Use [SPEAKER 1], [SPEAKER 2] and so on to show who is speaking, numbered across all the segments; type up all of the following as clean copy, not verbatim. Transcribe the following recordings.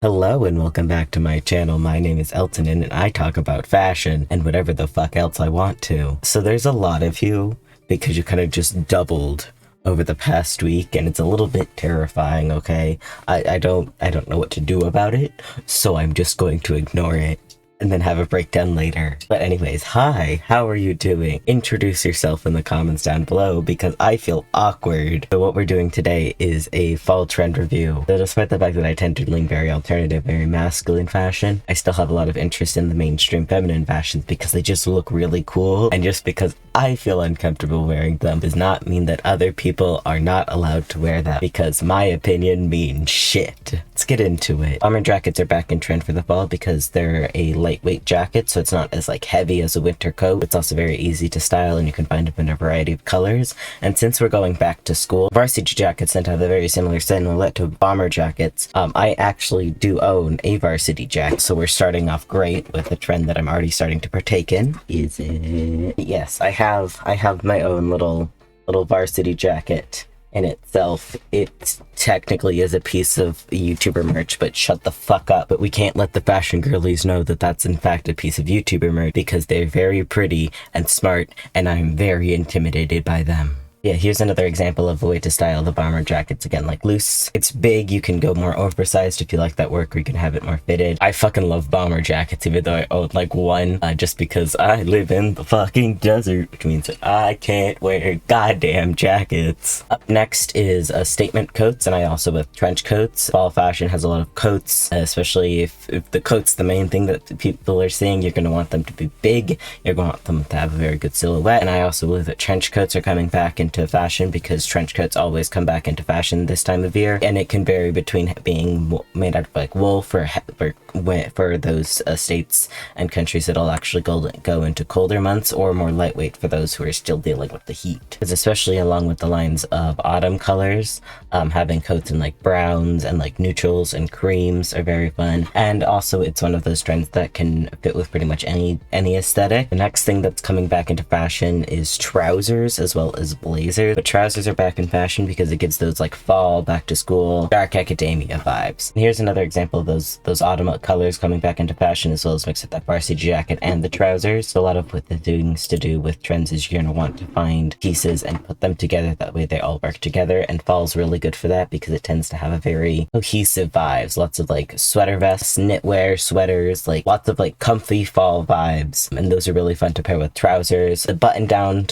[SPEAKER 1] Hello and welcome back to my channel. My name is Elton and I talk about fashion and whatever the fuck else I want to. So there's a lot of you because you kind of just doubled over the past week and it's a little bit terrifying, okay? I don't know what to do about it, so I'm just going to ignore it and then have a breakdown later. But anyways, hi, how are you doing? Introduce yourself in the comments down below because I feel awkward. So what we're doing today is a fall trend review. So despite the fact that I tend to lean very alternative, very masculine fashion, I still have a lot of interest in the mainstream feminine fashions because they just look really cool. And just because I feel uncomfortable wearing them does not mean that other people are not allowed to wear them, because my opinion means shit. Let's get into it. Bomber jackets are back in trend for the fall because they're a lightweight jacket, so it's not as heavy as a winter coat. It's also very easy to style and you can find them in a variety of colors. And since we're going back to school, varsity jackets tend to have a very similar silhouette to bomber jackets. I actually do own a varsity jacket, so we're starting off great with a trend that I'm already starting to partake in. Is it? Yes, I have my own little varsity jacket. In itself, it technically is a piece of YouTuber merch, but shut the fuck up. But we can't let the fashion girlies know that that's in fact a piece of YouTuber merch because they're very pretty and smart and I'm very intimidated by them. Yeah, here's another example of a way to style the bomber jackets. Again, loose. It's big, you can go more oversized if you like that work, or you can have it more fitted. I fucking love bomber jackets, even though I own one, just because I live in the fucking desert, which means that I can't wear goddamn jackets. Up next is statement coats, and I also with trench coats. Fall fashion has a lot of coats, especially if the coat's the main thing that people are seeing. You're going to want them to be big, you're going to want them to have a very good silhouette, and I also believe that trench coats are coming back into fashion because trench coats always come back into fashion this time of year, and it can vary between being made out of wool for those states and countries that'll actually go into colder months, or more lightweight for those who are still dealing with the heat. Because especially along with the lines of autumn colors, having coats in browns and neutrals and creams are very fun, and also it's one of those trends that can fit with pretty much any aesthetic. The next thing that's coming back into fashion is trousers as well as blazers. But trousers are back in fashion because it gives those fall, back to school, dark academia vibes. And here's another example of those autumn colors coming back into fashion, as well as mix with that varsity jacket and the trousers. So a lot of what the things to do with trends is you're going to want to find pieces and put them together, that way they all work together, and fall's really good for that because it tends to have a very cohesive vibes. Lots of sweater vests, knitwear, sweaters, lots of comfy fall vibes, and those are really fun to pair with trousers. The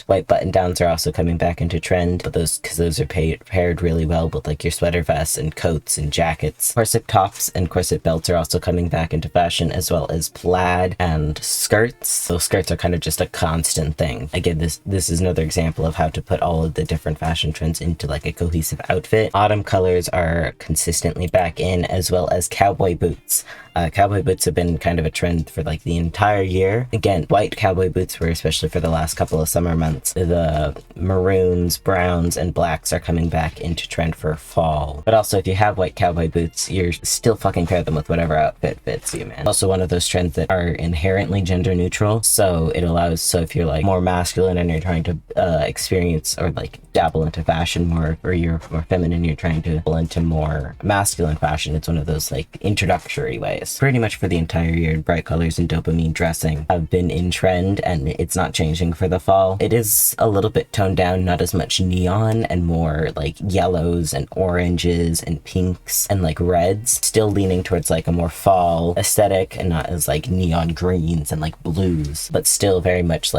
[SPEAKER 1] white button downs are also coming back into trend, but those are paired really well with your sweater vests and coats and jackets. Corset tops and corset belts are also coming back into fashion, as well as plaid and skirts. Those skirts are kind of just a constant thing. Again, this is another example of how to put all of the different fashion trends into a cohesive outfit. Autumn colors are consistently back in, as well as cowboy boots. Cowboy boots have been kind of a trend for the entire year. Again, white cowboy boots were especially for the last couple of summer months. The maroons, browns, and blacks are coming back into trend for fall. But also, if you have white cowboy boots, you're still fucking pair them with whatever outfit fits you, man. Also one of those trends that are inherently gender neutral, so it allows, so if you're more masculine and you're trying to experience or dabble into fashion more, or you're more feminine, you're trying to dabble into more masculine fashion, it's one of those introductory ways. Pretty much for the entire year, bright colors and dopamine dressing have been in trend, and it's not changing for the fall. It is a little bit toned down, not as much neon, and more yellows and oranges and pinks and reds, still leaning towards a more fall aesthetic and not as neon greens and blues, but still very much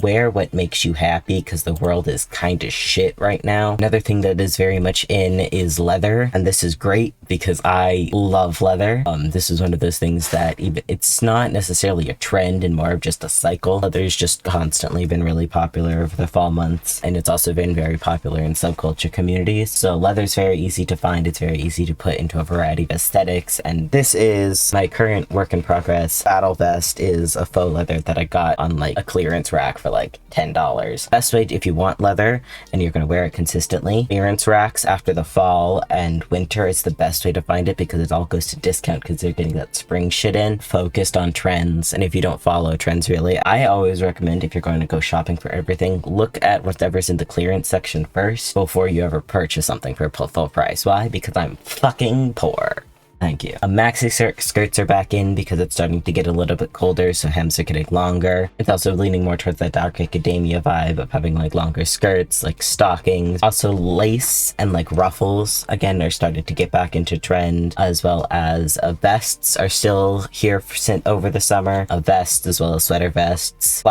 [SPEAKER 1] wear what makes you happy because the world is kind of shit right now. Another thing that is very much in is leather, and this is great because I love leather. This is one of those things that it's not necessarily a trend and more of just a cycle. Leather's just constantly been really popular over the fall months, and it's also been very popular in subculture communities. So leather's very easy to find, it's very easy to put into a variety of aesthetics, and this is my current work in progress. Battle vest is a faux leather that I got on a clearance rack for $10. Best way if you want leather and you're going to wear it consistently, clearance racks after the fall and winter is the best way to find it because it all goes to discount because they're getting that spring shit in, focused on trends. And if you don't follow trends really, I always recommend, if you're going to go shopping for everything, look at whatever's in the clearance section first before you ever purchase something for full price. Why? Because I'm fucking poor. Thank you. Maxi skirts are back in because it's starting to get a little bit colder, so hems are getting longer. It's also leaning more towards that dark academia vibe of having like longer skirts, like stockings. Also lace and like ruffles, again, are starting to get back into trend, as well as vests are still here over the summer. A vest as well as sweater vests.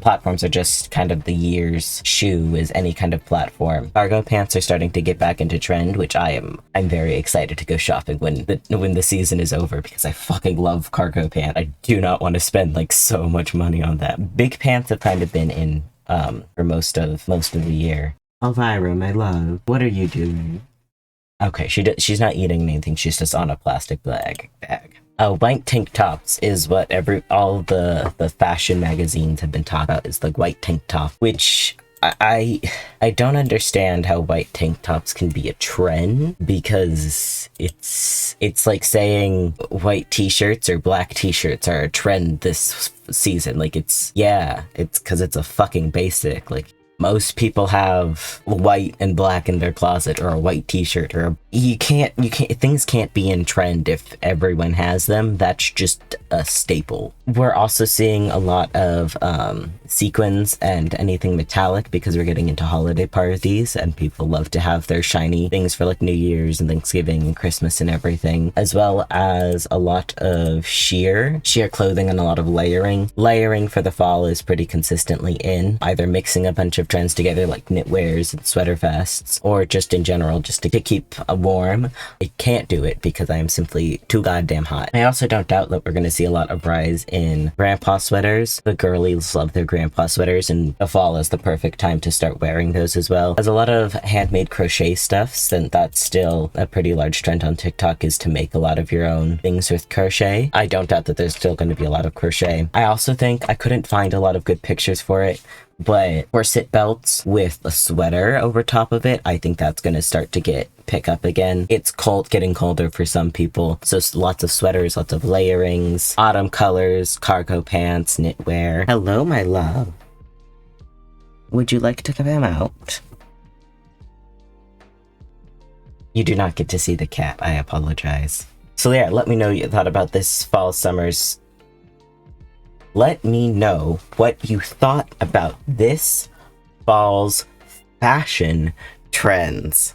[SPEAKER 1] Platforms are just kind of the year's shoe, is any kind of platform. Cargo pants are starting to get back into trend, which I'm very excited to go shopping when the season is over, because I fucking love cargo pant. I do not want to spend like so much money on that. Big pants have kind of been in for most of the year. Elvira, my love, what are you doing? Okay, she's not eating anything. She's just on a plastic bag. White tank tops is what all the fashion magazines have been talking about, is the white tank top, which I don't understand how white tank tops can be a trend, because it's like saying white t-shirts or black t-shirts are a trend this season. Like it's because it's a fucking basic. Like most people have white and black in their closet, or a white t-shirt, or things can't be in trend if everyone has them. That's just a staple. We're also seeing a lot of sequins and anything metallic, because we're getting into holiday parties and people love to have their shiny things for like New Year's and Thanksgiving and Christmas and everything, as well as a lot of sheer clothing and a lot of layering. Layering for the fall is pretty consistently in, either mixing a bunch of trends together like knitwears and sweater vests, or just in general just to keep warm. I can't do it because I am simply too goddamn hot. I also don't doubt that we're going to see a lot of rise in grandpa sweaters. The girlies love their grandpa sweaters, and the fall is the perfect time to start wearing those as well. As a lot of handmade crochet stuff, since that's still a pretty large trend on TikTok, is to make a lot of your own things with crochet. I don't doubt that there's still going to be a lot of crochet. I also think I couldn't find a lot of good pictures for it, but corset belts with a sweater over top of it, I think that's going to start to pick up again. It's getting colder for some people, so lots of sweaters, lots of layerings, autumn colors, cargo pants, knitwear. Hello, my love. Would you like to come out? You do not get to see the cat. I apologize. So yeah, let me know what you thought about this summer's. Let me know what you thought about this fall's fashion trends.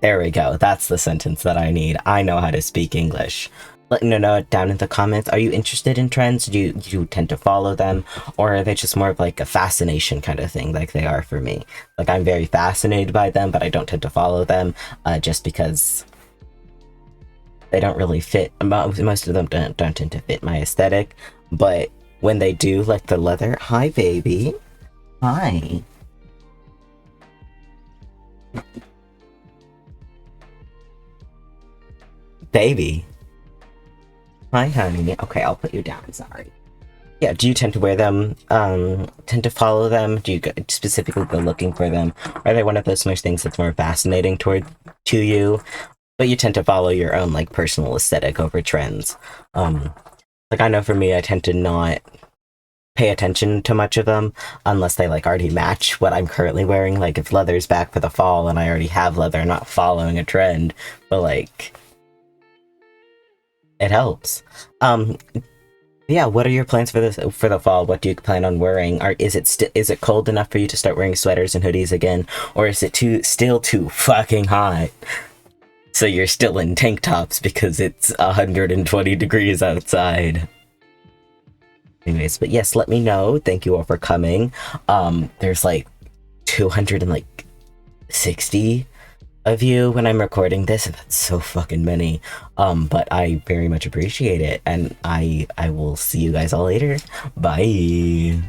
[SPEAKER 1] There we go. That's the sentence that I need. I know how to speak English. Let me know down in the comments. Are you interested in trends? Do you tend to follow them? Or are they just more of like a fascination kind of thing, like they are for me? Like, I'm very fascinated by them, but I don't tend to follow them just because they don't really fit. Most of them don't tend to fit my aesthetic, but when they do, like the leather. Hi, baby. Hi. Baby. Hi, honey. Okay, I'll put you down. Sorry. Yeah, do you tend to wear them? Tend to follow them? Do you specifically go looking for them? Are they one of those things that's more fascinating to you? But you tend to follow your own like personal aesthetic over trends. Like, I know for me, I tend to not pay attention to much of them unless they like already match what I'm currently wearing. Like, if leather's back for the fall and I already have leather, I'm not following a trend, but like, it helps. Yeah, what are your plans for the fall? What do you plan on wearing? Is it cold enough for you to start wearing sweaters and hoodies again, or is it still too fucking hot? So you're still in tank tops because it's 120 degrees outside. Anyways, but yes, let me know. Thank you all for coming. There's like 260 of you when I'm recording this, and that's so fucking many. But I very much appreciate it, and I will see you guys all later. Bye.